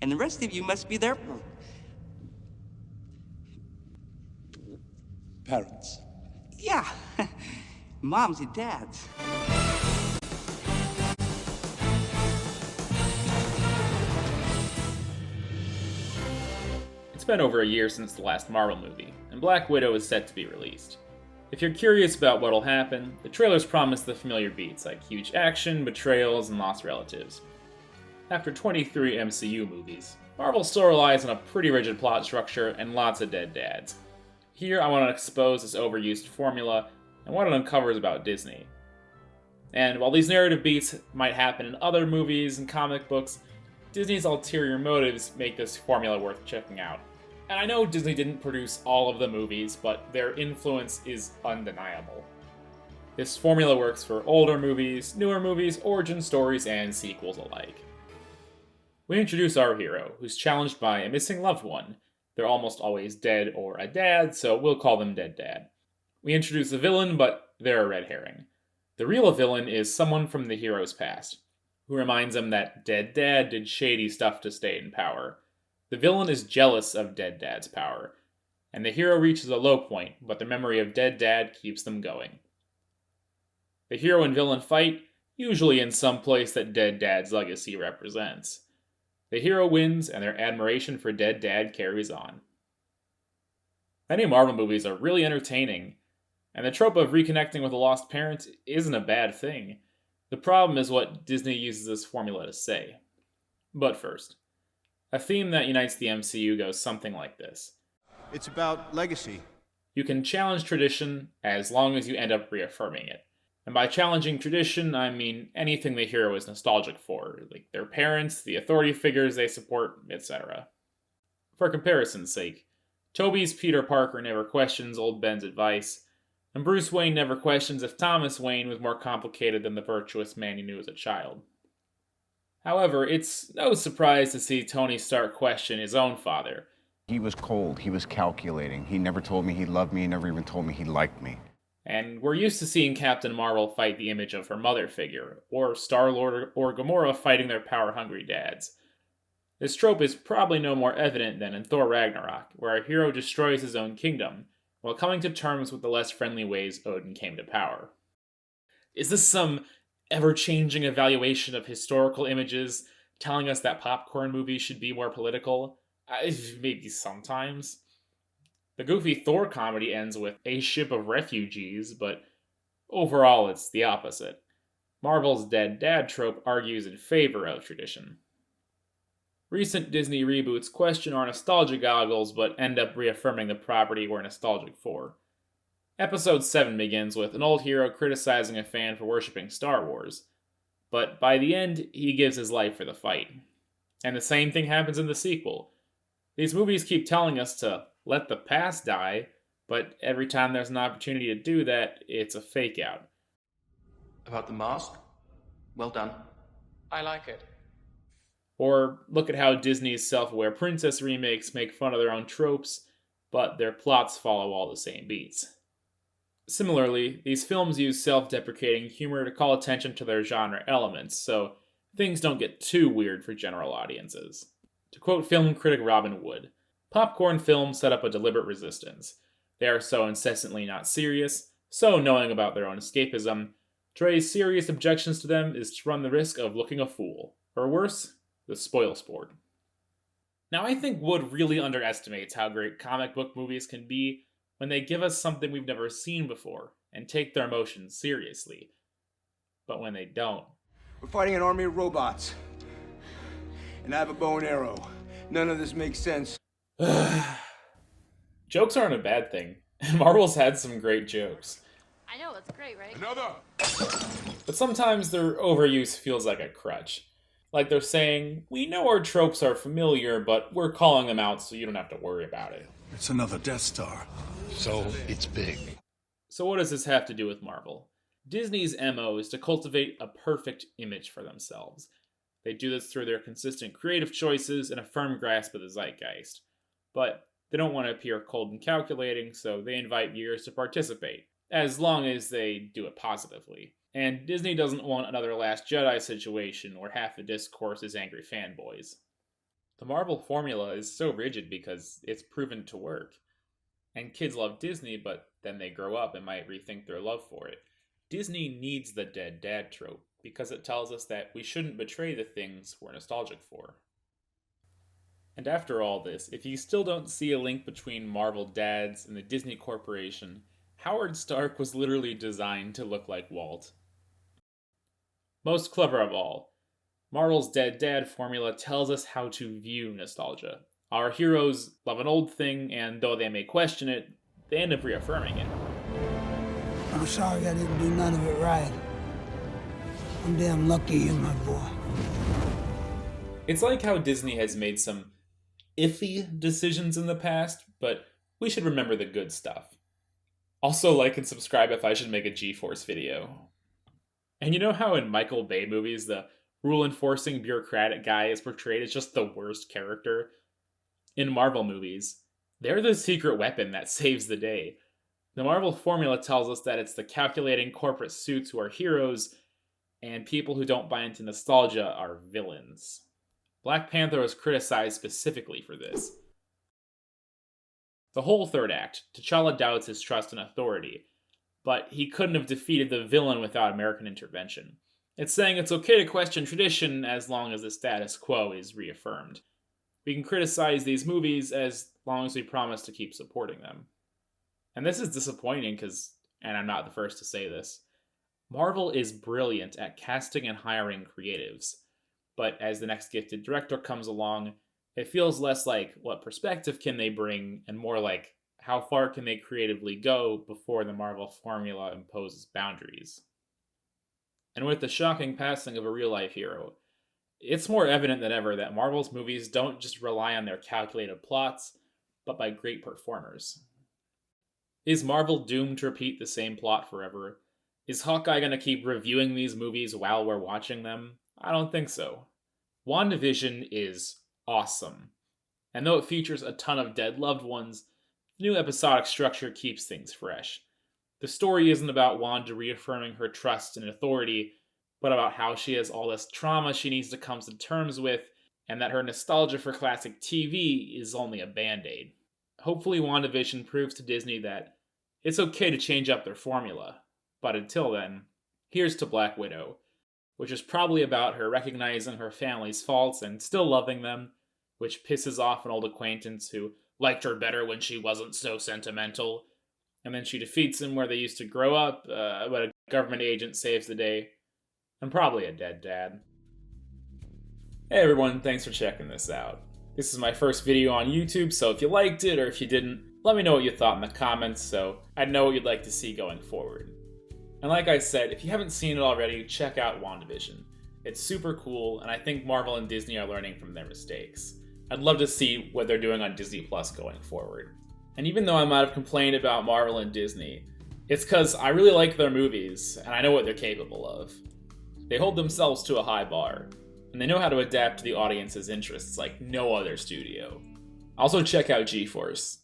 And the rest of you must be their Parents. yeah, moms and dads. It's been over a year since the last Marvel movie, and Black Widow is set to be released. If you're curious about what'll happen, the trailers promise the familiar beats like huge action, betrayals, and lost relatives. After 23 MCU movies, Marvel still relies on a pretty rigid plot structure and lots of dead dads. Here I want to expose this overused formula and what it uncovers about Disney. And while these narrative beats might happen in other movies and comic books, Disney's ulterior motives make this formula worth checking out. And I know Disney didn't produce all of the movies, but their influence is undeniable. This formula works for older movies, newer movies, origin stories, and sequels alike. We introduce our hero, who's challenged by a missing loved one. They're almost always dead or a dad, so we'll call them Dead Dad. We introduce a villain, but they're a red herring. The real villain is someone from the hero's past, who reminds him that Dead Dad did shady stuff to stay in power. The villain is jealous of Dead Dad's power, and the hero reaches a low point, but the memory of Dead Dad keeps them going. The hero and villain fight, usually in some place that Dead Dad's legacy represents. The hero wins, and their admiration for Dead Dad carries on. Many Marvel movies are really entertaining, and the trope of reconnecting with a lost parent isn't a bad thing. The problem is what Disney uses this formula to say. But first, a theme that unites the MCU goes something like this. It's about legacy. You can challenge tradition as long as you end up reaffirming it. And by challenging tradition, I mean anything the hero is nostalgic for, like their parents, the authority figures they support, etc. For comparison's sake, Tobey's Peter Parker never questions old Ben's advice, and Bruce Wayne never questions if Thomas Wayne was more complicated than the virtuous man he knew as a child. However, it's no surprise to see Tony Stark question his own father. He was cold, he was calculating, he never told me he loved me, he never even told me he liked me. And we're used to seeing Captain Marvel fight the image of her mother figure, or Star-Lord or Gamora fighting their power-hungry dads. This trope is probably no more evident than in Thor Ragnarok, where our hero destroys his own kingdom, while coming to terms with the less friendly ways Odin came to power. Is this some ever-changing evaluation of historical images, telling us that popcorn movies should be more political? Maybe sometimes. The goofy Thor comedy ends with a ship of refugees, but overall it's the opposite. Marvel's Dead Dad trope argues in favor of tradition. Recent Disney reboots question our nostalgia goggles, but end up reaffirming the property we're nostalgic for. Episode 7 begins with an old hero criticizing a fan for worshipping Star Wars, but by the end, he gives his life for the fight. And the same thing happens in the sequel. These movies keep telling us to let the past die, but every time there's an opportunity to do that, it's a fake out. About the mask? Well done. I like it. Or look at how Disney's self-aware princess remakes make fun of their own tropes, but their plots follow all the same beats. Similarly, these films use self-deprecating humor to call attention to their genre elements, so things don't get too weird for general audiences. To quote film critic Robin Wood, popcorn films set up a deliberate resistance. They are so incessantly not serious, so knowing about their own escapism, to raise serious objections to them is to run the risk of looking a fool, or worse, the spoil sport. Now I think Wood really underestimates how great comic book movies can be when they give us something we've never seen before, and take their emotions seriously. But when they don't. We're fighting an army of robots. And I have a bow and arrow. None of this makes sense. Jokes aren't a bad thing. Marvel's had some great jokes. I know, it's great, right? Another! But sometimes their overuse feels like a crutch. Like they're saying, we know our tropes are familiar, but we're calling them out so you don't have to worry about it. It's another Death Star. So it's big. So what does this have to do with Marvel? Disney's MO is to cultivate a perfect image for themselves. They do this through their consistent creative choices and a firm grasp of the zeitgeist. But they don't want to appear cold and calculating, so they invite viewers to participate, as long as they do it positively. And Disney doesn't want another Last Jedi situation where half the discourse is angry fanboys. The Marvel formula is so rigid because it's proven to work. And kids love Disney, but then they grow up and might rethink their love for it. Disney needs the dead dad trope because it tells us that we shouldn't betray the things we're nostalgic for. And after all this, if you still don't see a link between Marvel dads and the Disney Corporation, Howard Stark was literally designed to look like Walt. Most clever of all, Marvel's dead dad formula tells us how to view nostalgia. Our heroes love an old thing, and though they may question it, they end up reaffirming it. I'm sorry I didn't do none of it right. I'm damn lucky you, my boy. It's like how Disney has made some iffy decisions in the past, but we should remember the good stuff. Also, like and subscribe if I should make a G-Force video. And you know how in Michael Bay movies, the rule-enforcing bureaucratic guy is portrayed as just the worst character? In Marvel movies, they're the secret weapon that saves the day. The Marvel formula tells us that it's the calculating corporate suits who are heroes, and people who don't buy into nostalgia are villains. Black Panther was criticized specifically for this. The whole third act, T'Challa doubts his trust in authority, but he couldn't have defeated the villain without American intervention. It's saying it's okay to question tradition as long as the status quo is reaffirmed. We can criticize these movies as long as we promise to keep supporting them. And this is disappointing because, and I'm not the first to say this, Marvel is brilliant at casting and hiring creatives. But as the next gifted director comes along, it feels less like what perspective can they bring and more like how far can they creatively go before the Marvel formula imposes boundaries. And with the shocking passing of a real-life hero, it's more evident than ever that Marvel's movies don't just rely on their calculated plots, but by great performers. Is Marvel doomed to repeat the same plot forever? Is Hawkeye going to keep reviewing these movies while we're watching them? I don't think so. WandaVision is awesome. And though it features a ton of dead loved ones, the new episodic structure keeps things fresh. The story isn't about Wanda reaffirming her trust in authority, but about how she has all this trauma she needs to come to terms with, and that her nostalgia for classic TV is only a band-aid. Hopefully WandaVision proves to Disney that it's okay to change up their formula, but until then, here's to Black Widow, which is probably about her recognizing her family's faults and still loving them, which pisses off an old acquaintance who liked her better when she wasn't so sentimental, and then she defeats him where they used to grow up, but a government agent saves the day, and probably a dead dad. Hey everyone, thanks for checking this out. This is my first video on YouTube, so if you liked it or if you didn't, let me know what you thought in the comments so I'd know what you'd like to see going forward. And like I said, if you haven't seen it already, check out WandaVision. It's super cool, and I think Marvel and Disney are learning from their mistakes. I'd love to see what they're doing on Disney Plus going forward. And even though I might have complained about Marvel and Disney, it's because I really like their movies, and I know what they're capable of. They hold themselves to a high bar, and they know how to adapt to the audience's interests like no other studio. Also check out G-Force.